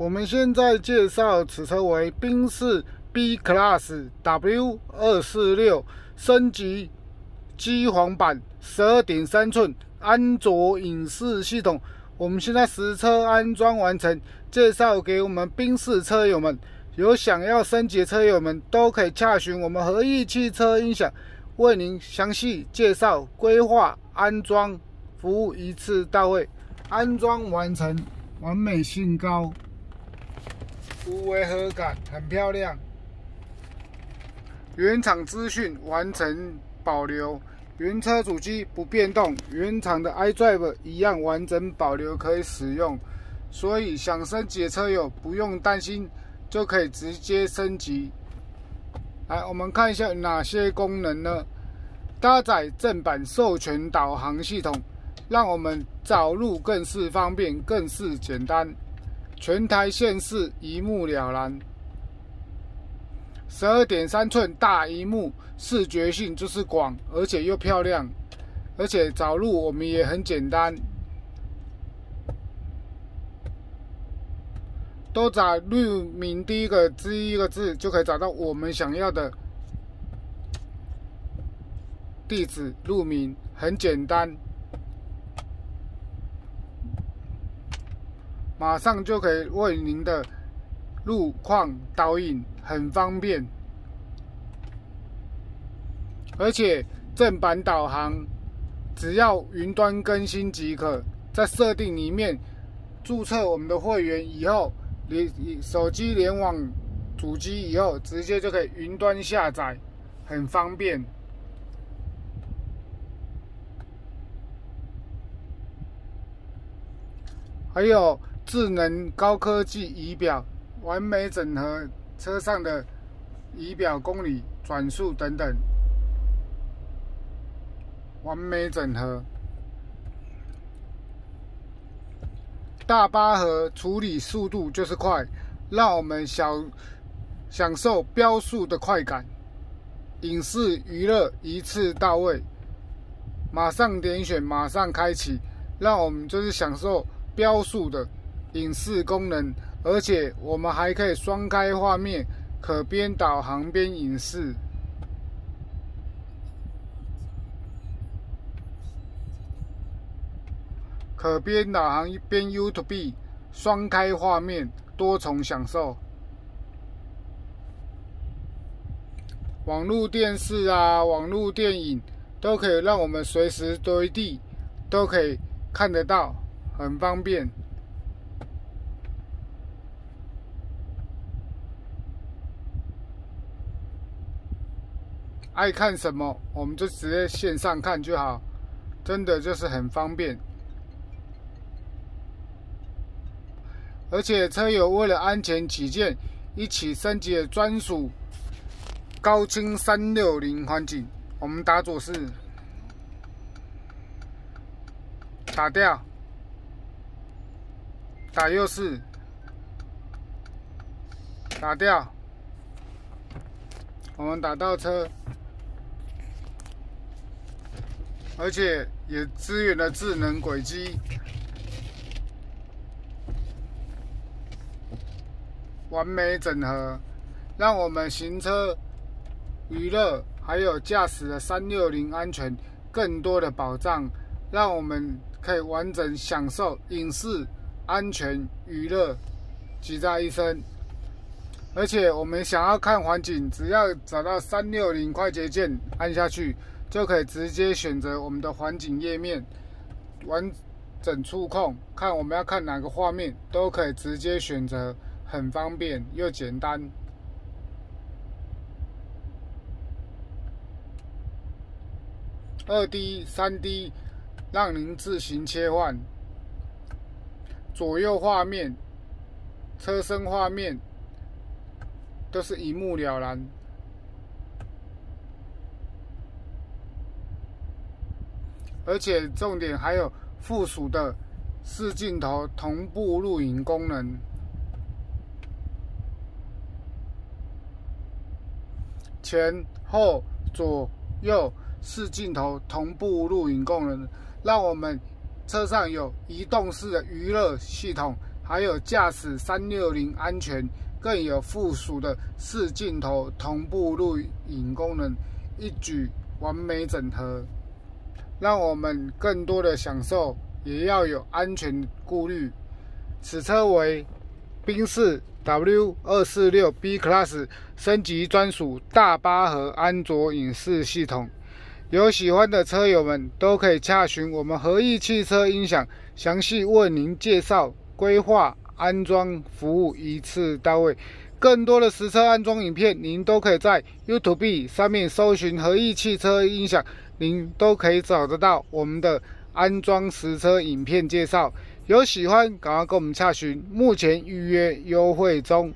我们现在介绍此车为宾士 B Class W246升级机皇版 12.3 寸安卓影视系统。我们现在实车安装完成，介绍给我们宾士车友们。有想要升级的车友们都可以洽询我们和义汽车音响，为您详细介绍、规划、安装服务一次到位。安装完成，完美性高，无违和感，很漂亮。原厂资讯完成保留，原车主机不变动，原厂的 iDrive 一样完整保留可以使用，所以想升级的车友不用担心，就可以直接升级。来，我们看一下有哪些功能呢？搭载正版授权导航系统，让我们找路更是方便，更是简单。全台县市一目了然。12.3 寸大萤幕，视觉性就是广，而且又漂亮，而且找路我们也很简单，都找路名第一个字就可以找到我们想要的地址路名，很简单，马上就可以为您的路况导引，很方便。而且正版导航只要云端更新即可，在设定里面注册我们的会员以后，手机联网主机以后，直接就可以云端下载，很方便。还有智能高科技仪表，完美整合车上的仪表公里、转速等等，完美整合。大八核处理速度就是快，让我们享受标速的快感。影视娱乐一次到位，马上点选，马上开启，让我们就是享受标速的影视功能，而且我们还可以双开画面，可边导航边影视。可边导航边 YouTube， 双开画面，多重享受。网络电视啊，网络电影都可以让我们随时随地都可以看得到，很方便。爱看什么我们就直接线上看就好，真的就是很方便。而且车友为了安全起见，一起升级了专属高清360环景。我们打左式，打掉，打右式，打掉。我们打倒车，而且也支援了智能轨迹。完美整合，让我们行车、娱乐还有驾驶的360安全更多的保障，让我们可以完整享受影视、安全、娱乐集在一身。而且我们想要看环景，只要找到360快捷键按下去，就可以直接选择我们的环景页面，完整触控，看我们要看哪个画面都可以直接选择。很方便又简单。2D、3D， 让您自行切换。左右画面、车身画面都是一目了然。而且重点还有附属的4镜头同步录影功能。前后左右4镜头同步录影功能，让我们车上有移动式的娱乐系统，还有驾驶360安全，更有附属的4镜头同步录影功能，一举完美整合，让我们更多的享受，也要有安全顾虑。此车为宾士 W246 B Class 升级专属大8核安卓影视系统。有喜欢的车友们都可以洽询我们和义汽车音响，详细为您介绍、规划、安装服务一次到位。更多的实车安装影片，您都可以在 YouTube 上面搜寻和义汽车音响，您都可以找得到我们的安装实车影片介绍。有喜欢赶快跟我们洽询，目前预约优惠中。